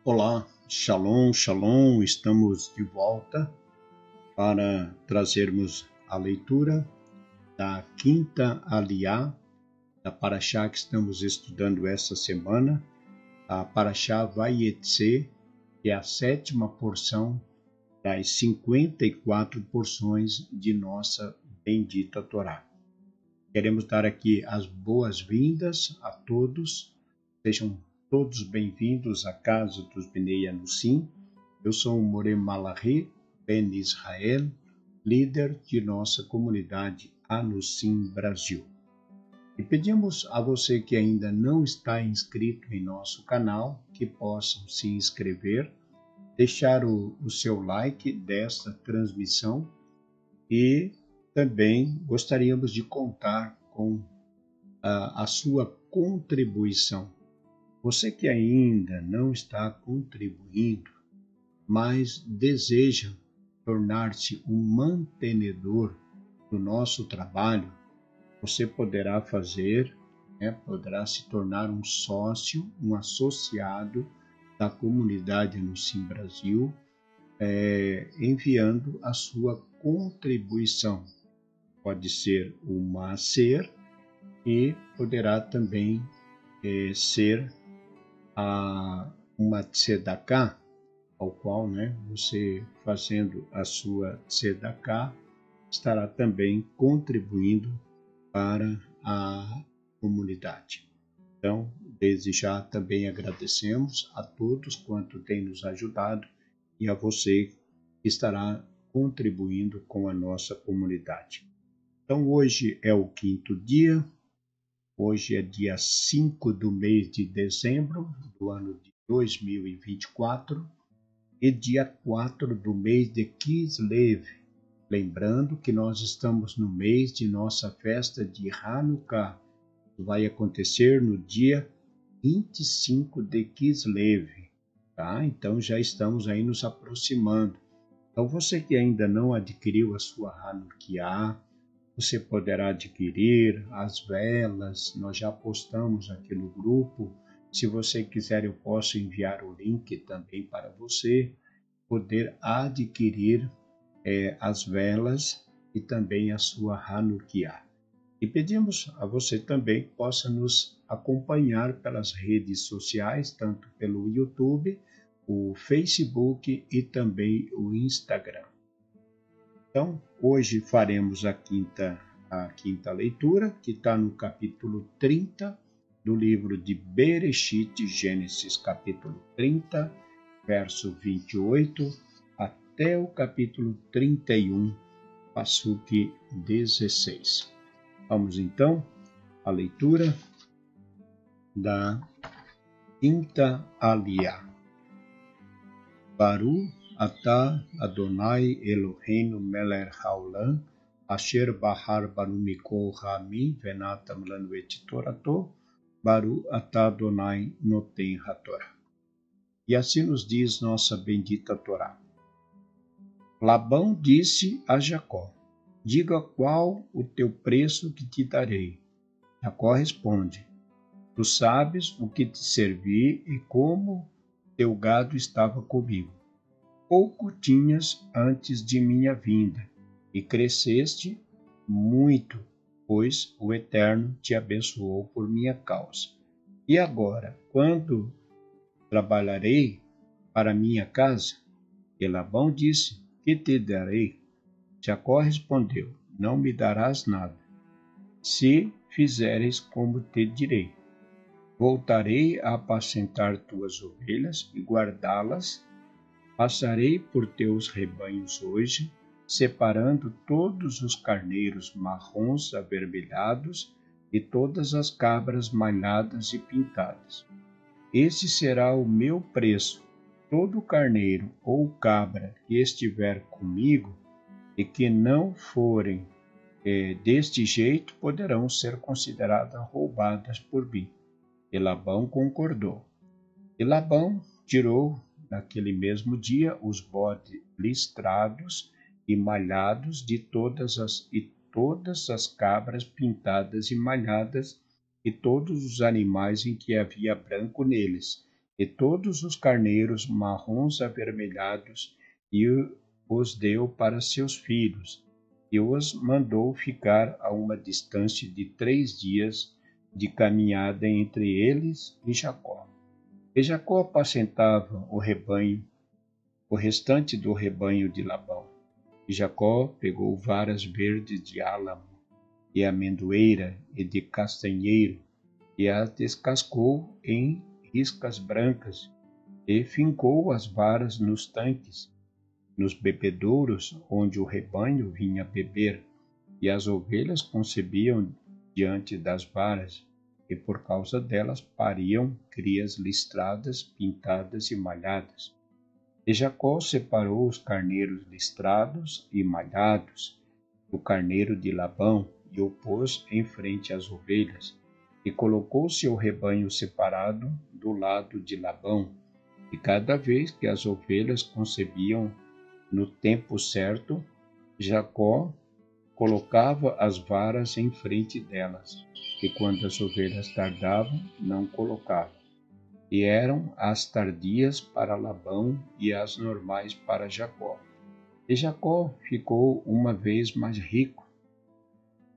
Olá, Shalom, Shalom, estamos de volta para trazermos a leitura da quinta aliá da Parashá que estamos estudando essa semana, a Parashá Vayetze, que é a sétima porção das 54 porções de nossa bendita Torá. Queremos dar aqui as boas-vindas a todos, sejam todos bem-vindos à casa dos Bnei Anussim. Eu sou o Moreh Malachi Ben Israel, líder de nossa comunidade Anussim Brasil. E pedimos a você que ainda não está inscrito em nosso canal, que possam se inscrever, deixar o seu like desta transmissão e também gostaríamos de contar com a sua contribuição. Você que ainda não está contribuindo, mas deseja tornar-se um mantenedor do nosso trabalho, você poderá poderá se tornar um sócio, um associado da comunidade Anussim Brasil, enviando a sua contribuição. Pode ser uma ser e poderá também ser uma tzedaká, ao qual você fazendo a sua tzedaká estará também contribuindo para a comunidade. Então, desde já também agradecemos a todos quanto têm nos ajudado e a você que estará contribuindo com a nossa comunidade. Então, hoje é o quinto dia, hoje é dia 5 do mês de dezembro do ano de 2024 e dia 4 do mês de Kislev. Lembrando que nós estamos no mês de nossa festa de Hanukkah, que vai acontecer no dia 25 de Kislev, tá? Então já estamos aí nos aproximando. Então você que ainda não adquiriu a sua Hanukkah, você poderá adquirir as velas, nós já postamos aqui no grupo. Se você quiser, eu posso enviar o link também para você poder adquirir as velas e também a sua Hanukkah. E pedimos a você também que possa nos acompanhar pelas redes sociais, tanto pelo YouTube, o Facebook e também o Instagram. Então, hoje faremos a quinta leitura, que está no capítulo 30 do livro de Bereshit, Gênesis, capítulo 30, verso 28, até o capítulo 31, Passuque 16. Vamos então à leitura da quinta aliá. Baruch atah Adonai Eloheinu melech haolam, asher bahar banu mikol ha'amim venatam lanu et torato, Baruch atah Adonai noten hatorá. E assim nos diz nossa bendita Torá. Labão disse a Jacó: diga qual o teu preço que te darei. Jacó responde: tu sabes o que te servi e como teu gado estava comigo. Pouco tinhas antes de minha vinda, e cresceste muito, pois o Eterno te abençoou por minha causa. E agora, quando trabalharei para minha casa? E Labão disse: que te darei? Jacó respondeu: não me darás nada, se fizeres como te direi. Voltarei a apacentar tuas ovelhas e guardá-las. Passarei por teus rebanhos hoje, separando todos os carneiros marrons avermelhados e todas as cabras malhadas e pintadas. Esse será o meu preço. Todo carneiro ou cabra que estiver comigo e que não forem deste jeito poderão ser consideradas roubadas por mim. E Labão concordou. E Labão tirou naquele mesmo dia os bodes listrados e malhados de todas as cabras pintadas e malhadas e todos os animais em que havia branco neles, e todos os carneiros marrons avermelhados, e os deu para seus filhos, e os mandou ficar a uma distância de 3 dias de caminhada entre eles e Jacó. E Jacó apacentava o rebanho, o restante do rebanho de Labão. E Jacó pegou varas verdes de álamo, e amendoeira e de castanheiro, e as descascou em riscas brancas, e fincou as varas nos tanques, nos bebedouros onde o rebanho vinha beber, e as ovelhas concebiam diante das varas, e por causa delas pariam crias listradas, pintadas e malhadas. E Jacó separou os carneiros listrados e malhados do carneiro de Labão, e o pôs em frente às ovelhas, e colocou seu rebanho separado do lado de Labão. E cada vez que as ovelhas concebiam no tempo certo, Jacó colocava as varas em frente delas, e quando as ovelhas tardavam, não colocava. E eram as tardias para Labão e as normais para Jacó. E Jacó ficou uma vez mais rico,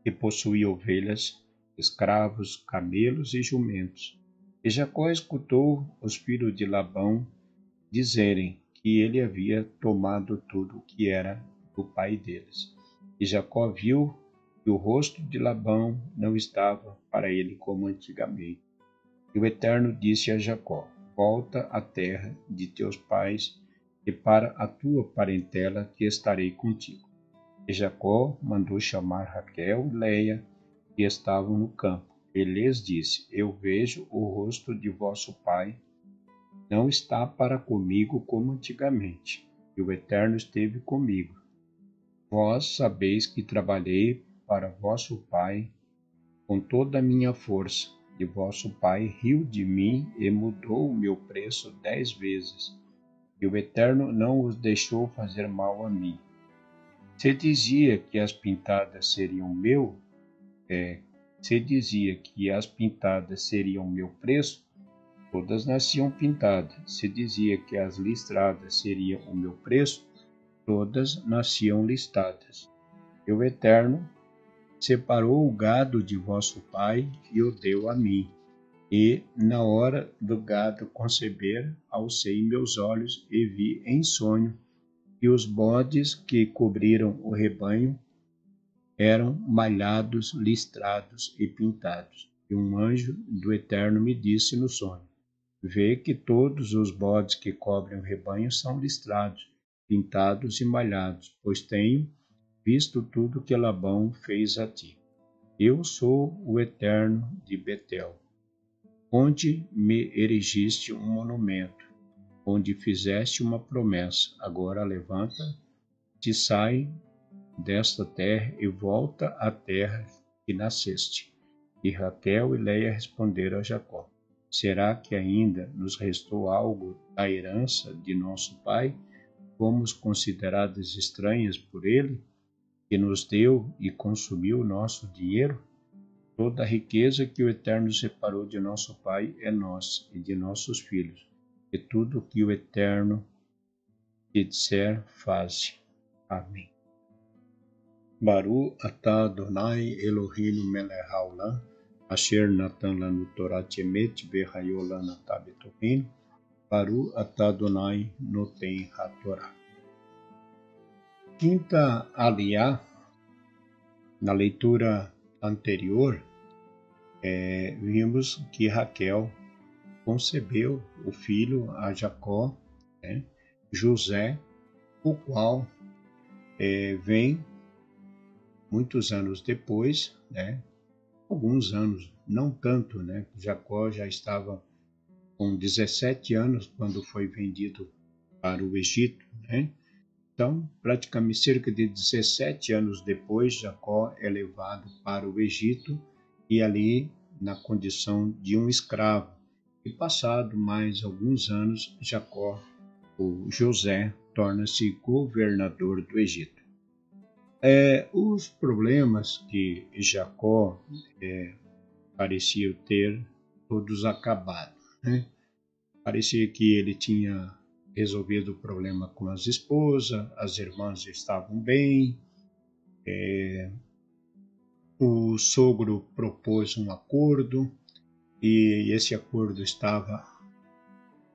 e possuía ovelhas, escravos, camelos e jumentos. E Jacó escutou os filhos de Labão dizerem que ele havia tomado tudo o que era do pai deles. E Jacó viu que o rosto de Labão não estava para ele como antigamente. E o Eterno disse a Jacó: volta à terra de teus pais, e para a tua parentela que estarei contigo. E Jacó mandou chamar Raquel e Leia, que estavam no campo. E lhes disse: eu vejo o rosto de vosso pai não está para comigo como antigamente, e o Eterno esteve comigo. Vós sabeis que trabalhei para vosso pai com toda a minha força, e vosso pai riu de mim e mudou o meu preço 10 vezes, e o Eterno não os deixou fazer mal a mim. Se dizia que as pintadas seriam meu preço, todas nasciam pintadas. Se dizia que as listradas seriam o meu preço, todas nasciam listadas. E o Eterno separou o gado de vosso pai e o deu a mim. E, na hora do gado conceber, alcei meus olhos e vi em sonho que os bodes que cobriram o rebanho eram malhados, listrados e pintados. E um anjo do Eterno me disse no sonho: vê que todos os bodes que cobrem o rebanho são listrados, pintados e malhados, pois tenho visto tudo que Labão fez a ti. Eu sou o Eterno de Betel, onde me erigiste um monumento, onde fizeste uma promessa. Agora levanta-te, sai desta terra e volta à terra que nasceste. E Raquel e Leia responderam a Jacó: será que ainda nos restou algo da herança de nosso pai? Fomos consideradas estranhas por ele, que nos deu e consumiu nosso dinheiro? Toda a riqueza que o Eterno separou de nosso pai é nossa e de nossos filhos. E tudo o que o Eterno te disser, faze. Amém. Baru atah Adonai Eloheinu melech haolam, asher natan lanu Torah emet vehayo lana betochen. Baru atah Adonai noten hatorá. Quinta aliá, na leitura anterior, vimos que Raquel concebeu o filho a Jacó, José, o qual vem muitos anos depois, alguns anos, não tanto, Jacó já estava com 17 anos quando foi vendido para o Egito, Então, praticamente cerca de 17 anos depois, Jacó é levado para o Egito e ali na condição de um escravo. E passado mais alguns anos, José, torna-se governador do Egito. Os problemas que Jacó parecia ter, todos acabados. parecia que ele tinha resolvido o problema com as esposas, as irmãs estavam bem, o sogro propôs um acordo e esse acordo estava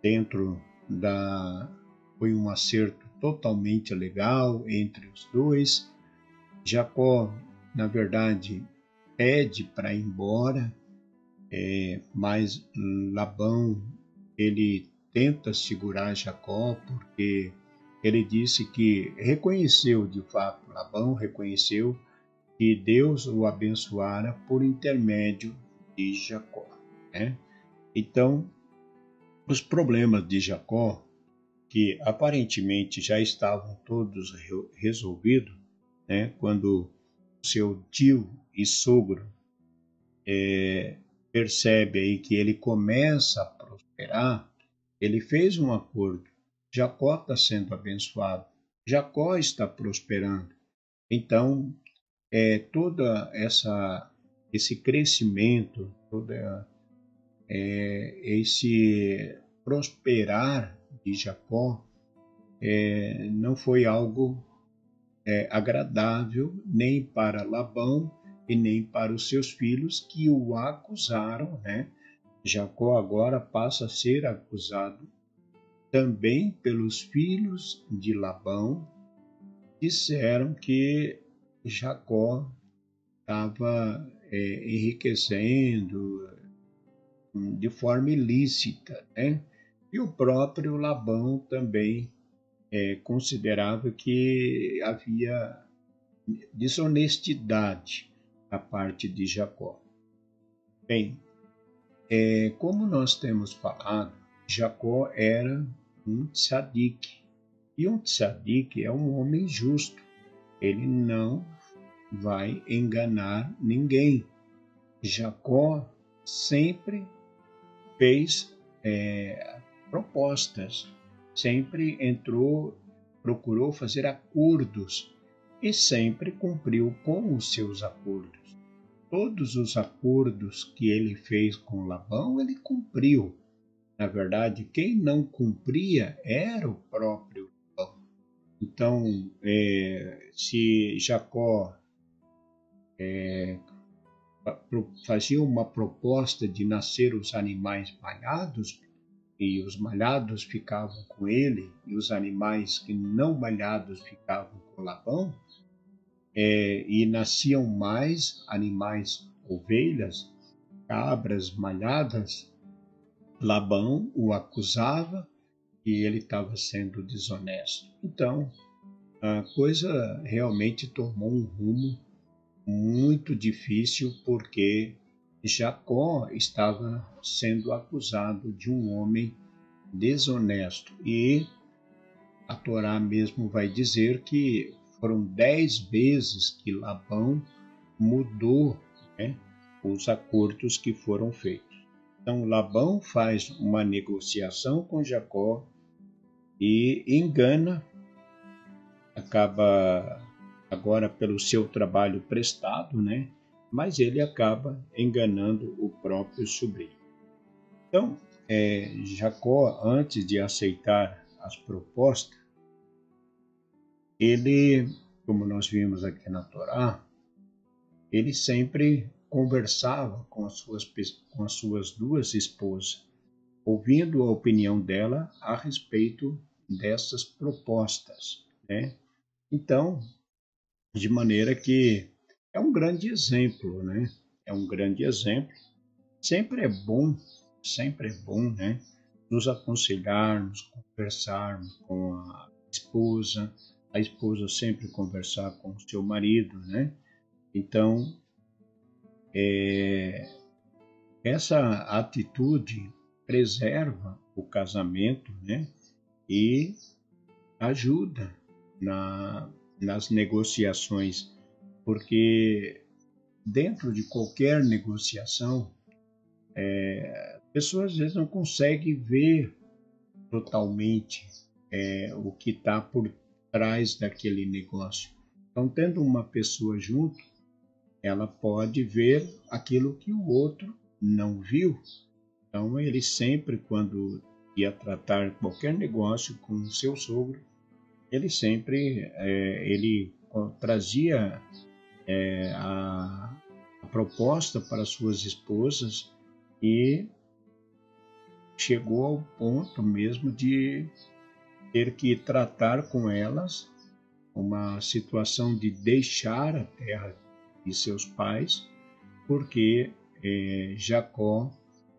dentro da... Foi um acerto totalmente legal entre os dois. Jacó, na verdade, pede para ir embora, mas Labão, ele tenta segurar Jacó porque ele disse que reconheceu, de fato, Labão reconheceu que Deus o abençoara por intermédio de Jacó, né? Então, os problemas de Jacó, que aparentemente já estavam todos resolvidos, né? Quando seu tio e sogro percebe aí que ele começa a prosperar, ele fez um acordo. Jacó está sendo abençoado, Jacó está prosperando. Então, toda esse crescimento, esse prosperar de Jacó não foi algo agradável nem para Labão e nem para os seus filhos que o acusaram, né? Jacó agora passa a ser acusado também pelos filhos de Labão, disseram que Jacó estava enriquecendo de forma ilícita, né? E o próprio Labão também considerava que havia desonestidade da parte de Jacó. Bem, como nós temos falado, Jacó era um tzadik. E um tzadik é um homem justo. Ele não vai enganar ninguém. Jacó sempre fez propostas, sempre procurou fazer acordos e sempre cumpriu com os seus acordos. Todos os acordos que ele fez com Labão, ele cumpriu. Na verdade, quem não cumpria era o próprio Labão. Então, se Jacó fazia uma proposta de nascer os animais malhados, e os malhados ficavam com ele, e os animais que não malhados ficavam com Labão, e nasciam mais animais, ovelhas, cabras malhadas, Labão o acusava e ele estava sendo desonesto. Então, a coisa realmente tomou um rumo muito difícil, porque Jacó estava sendo acusado de um homem desonesto. E a Torá mesmo vai dizer que foram 10 vezes que Labão mudou, né, os acordos que foram feitos. Então, Labão faz uma negociação com Jacó e engana, acaba agora pelo seu trabalho prestado, né? Mas ele acaba enganando o próprio sobrinho. Então, Jacó, antes de aceitar as propostas, ele, como nós vimos aqui na Torá, ele sempre conversava com as suas duas esposas, ouvindo a opinião dela a respeito dessas propostas, né? Então, de maneira que é um grande exemplo, né? É um grande exemplo. Sempre é bom, né? Nos aconselharmos, conversarmos com a esposa sempre conversar com o seu marido, né? Então, essa atitude preserva o casamento, né? E ajuda nas negociações, porque dentro de qualquer negociação, a pessoa às vezes não consegue ver totalmente o que está por trás daquele negócio. Então, tendo uma pessoa junto, ela pode ver aquilo que o outro não viu. Então, ele sempre, quando ia tratar qualquer negócio com o seu sogro, ele sempre trazia a proposta para suas esposas e chegou ao ponto mesmo de ter que tratar com elas uma situação de deixar a terra de seus pais, porque Jacó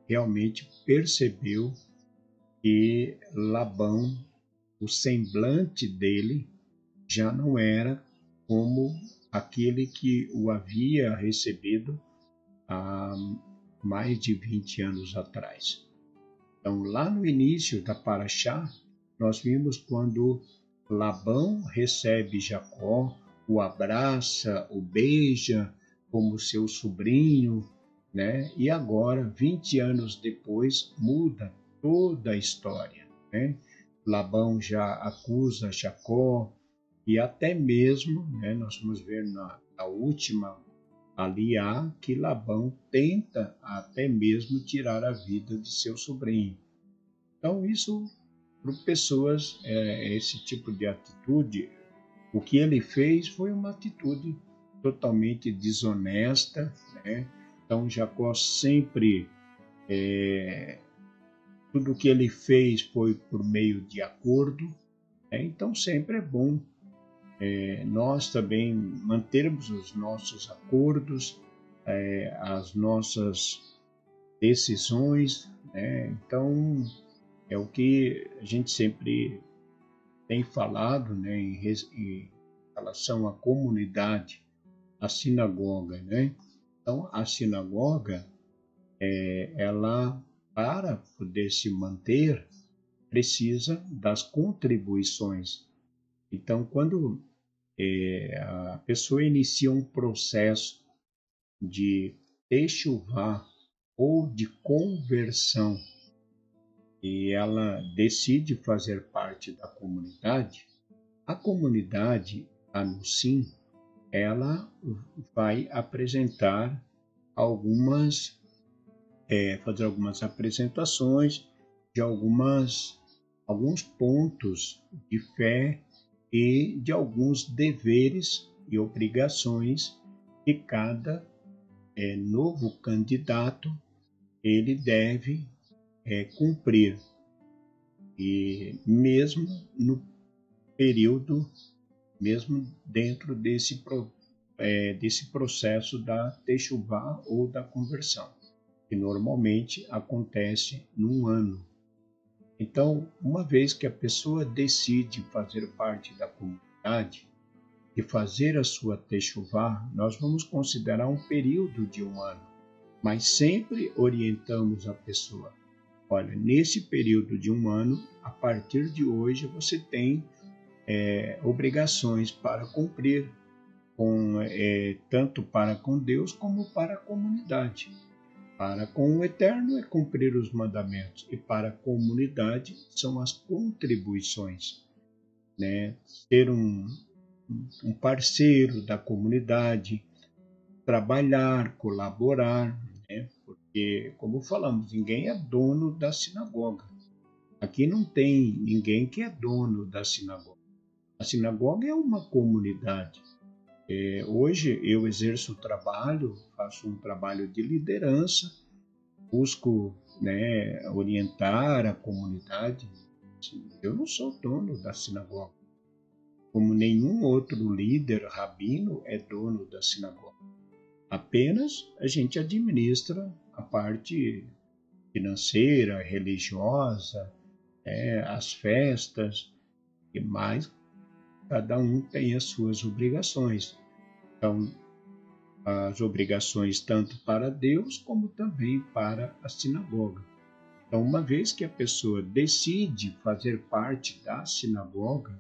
realmente percebeu que Labão, o semblante dele, já não era como aquele que o havia recebido há mais de 20 anos atrás. Então, lá no início da Paraxá, nós vimos quando Labão recebe Jacó, o abraça, o beija como seu sobrinho, né? E agora, 20 anos depois, muda toda a história, né? Labão já acusa Jacó e até mesmo, né, nós vamos ver na última aliá que Labão tenta até mesmo tirar a vida de seu sobrinho. Então, isso para pessoas, esse tipo de atitude, o que ele fez foi uma atitude totalmente desonesta, né? Então, Jacó sempre, tudo o que ele fez foi por meio de acordo, né? Então, sempre é bom nós também mantermos os nossos acordos, as nossas decisões, né? Então, é o que a gente sempre tem falado, né, em relação à comunidade, à sinagoga, né? Então, a sinagoga, ela, para poder se manter, precisa das contribuições. Então, quando a pessoa inicia um processo de techuvá ou de conversão e ela decide fazer parte da comunidade, a comunidade, a Nusim, ela vai apresentar algumas, fazer algumas apresentações de alguns pontos de fé e de alguns deveres e obrigações que cada novo candidato ele deve cumprir. E mesmo no período, mesmo dentro desse processo da techuvá ou da conversão, que normalmente acontece num ano. Então, uma vez que a pessoa decide fazer parte da comunidade e fazer a sua techuvá, nós vamos considerar um período de um ano, mas sempre orientamos a pessoa. Olha, nesse período de um ano, a partir de hoje, você tem obrigações para cumprir, tanto para com Deus como para a comunidade. Para com o Eterno é cumprir os mandamentos, e para a comunidade são as contribuições, né? Ser um parceiro da comunidade, trabalhar, colaborar, né? Porque, como falamos, ninguém é dono da sinagoga. Aqui não tem ninguém que é dono da sinagoga. A sinagoga é uma comunidade. Hoje eu exerço o trabalho, faço um trabalho de liderança, busco, né, orientar a comunidade. Eu não sou dono da sinagoga, como nenhum outro líder rabino é dono da sinagoga. Apenas a gente administra a parte financeira, religiosa, as festas, e mais cada um tem as suas obrigações. Então, as obrigações tanto para Deus como também para a sinagoga. Então, uma vez que a pessoa decide fazer parte da sinagoga,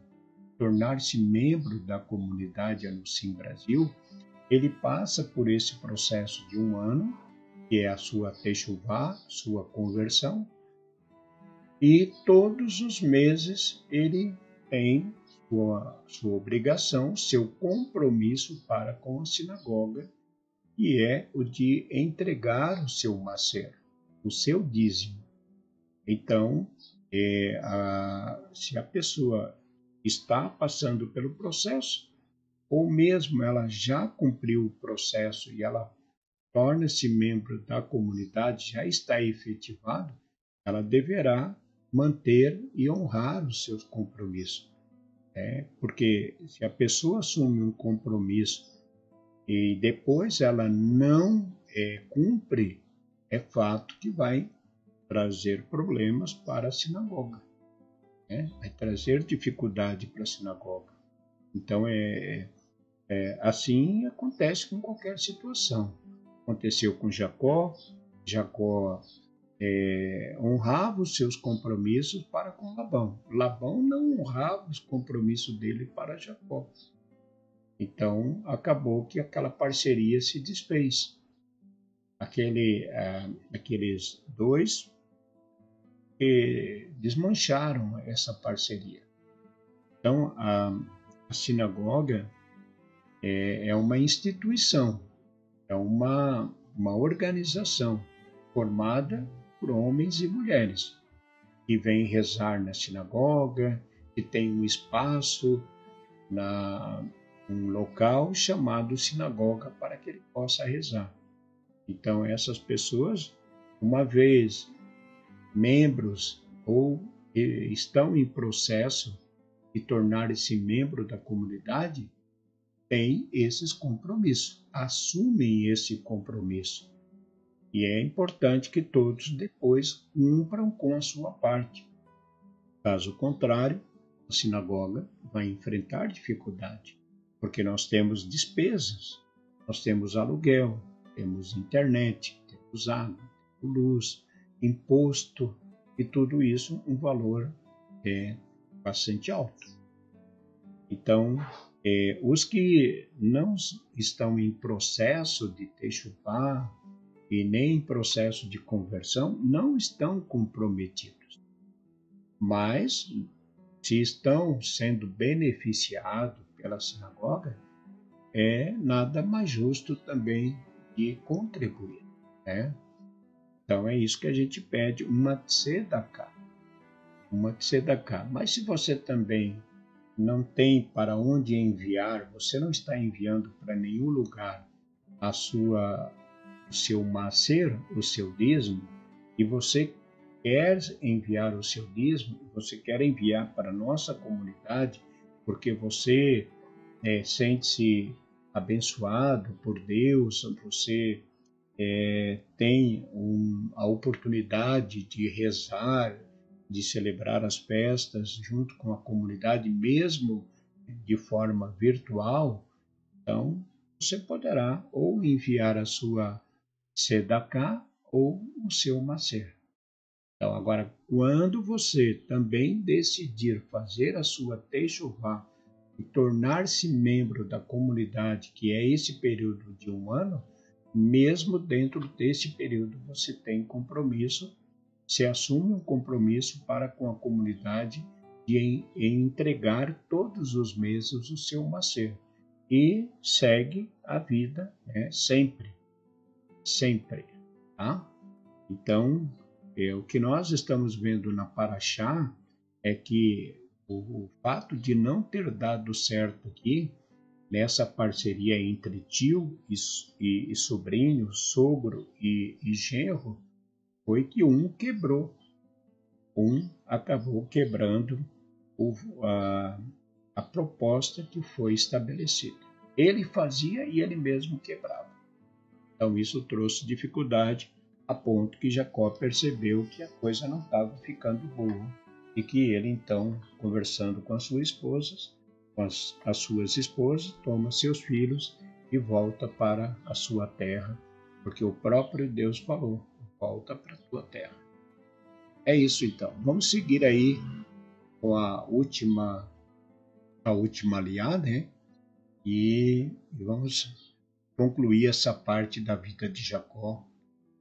tornar-se membro da comunidade Anusim Brasil, ele passa por esse processo de um ano, que é a sua techuvá, sua conversão, e todos os meses ele tem sua obrigação, seu compromisso para com a sinagoga, que é o de entregar o seu macer, o seu dízimo. Então, se a pessoa está passando pelo processo, ou mesmo ela já cumpriu o processo e ela torna-se membro da comunidade, já está efetivado, ela deverá manter e honrar os seus compromissos. Porque se a pessoa assume um compromisso e depois ela não cumpre, é fato que vai trazer problemas para a sinagoga, vai trazer dificuldade para a sinagoga. Então, assim acontece com qualquer situação. Aconteceu com Jacó. Jacó honrava os seus compromissos para com Labão. Labão não honrava os compromissos dele para Jacó. Então, acabou que aquela parceria se desfez. Aqueles dois desmancharam essa parceria. Então, a sinagoga é uma instituição, é uma organização formada por homens e mulheres que vêm rezar na sinagoga, que tem um espaço, um local chamado sinagoga para que ele possa rezar. Então, essas pessoas, uma vez membros ou estão em processo de tornar-se membro da comunidade, têm esses compromissos, assumem esse compromisso. E é importante que todos depois cumpram com a sua parte. Caso contrário, a sinagoga vai enfrentar dificuldade, porque nós temos despesas, nós temos aluguel, temos internet, temos água, temos luz, imposto, e tudo isso um valor bastante alto. Então, os que não estão em processo de techuvá e nem em processo de conversão não estão comprometidos. Mas, se estão sendo beneficiados pela sinagoga, é nada mais justo também de contribuir, né? Então é isso que a gente pede, uma tzedakah. Mas se você também não tem para onde enviar, você não está enviando para nenhum lugar o seu maser, o seu dízimo, e você quer enviar o seu dízimo, você quer enviar para a nossa comunidade, porque você sente-se abençoado por Deus, você tem a oportunidade de rezar, de celebrar as festas junto com a comunidade, mesmo de forma virtual, então você poderá ou enviar a sua tzedakah ou o seu maser. Então, agora, quando você também decidir fazer a sua techuvá e tornar-se membro da comunidade, que é esse período de um ano, mesmo dentro desse período você tem compromisso, você assume um compromisso para com a comunidade de entregar todos os meses o seu maser e segue a vida, sempre, tá? Então, o que nós estamos vendo na Paraxá é que o fato de não ter dado certo aqui, nessa parceria entre tio e sobrinho, sogro e genro, foi que um quebrou. Um acabou quebrando a proposta que foi estabelecida. Ele fazia e ele mesmo quebrava. Então isso trouxe dificuldade a ponto que Jacó percebeu que a coisa não estava ficando boa e que ele então, conversando com as suas esposas, toma seus filhos e volta para a sua terra, porque o próprio Deus falou: volta para a tua terra. É isso então. Vamos seguir aí com a última aliada, né? E vamos concluir essa parte da vida de Jacó,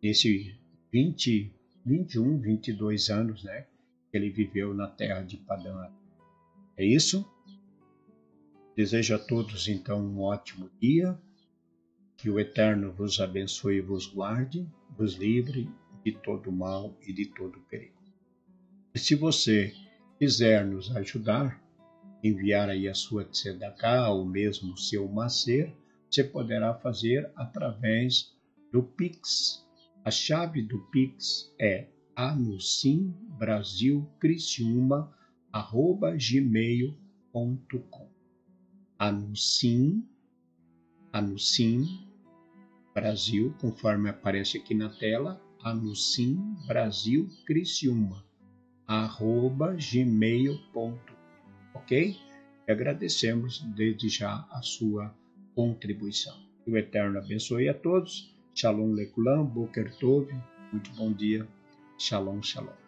nesse 21, 22 anos, né, que ele viveu na terra de Padã Arã. É isso? Desejo a todos, então, um ótimo dia, que o Eterno vos abençoe e vos guarde, vos livre de todo mal e de todo perigo. E se você quiser nos ajudar, enviar aí a sua tzedakah ou mesmo o seu macer, você poderá fazer através do Pix. A chave do Pix é anucimbrasilcristiúma@gmail.com. Anucim Brasil, conforme aparece aqui na tela, anucimbrasilcristiúma@gmail.com. Ok? E agradecemos desde já a sua contribuição. Que o Eterno abençoe a todos. Shalom Lekulam, Boker Tov, muito bom dia. Shalom, shalom.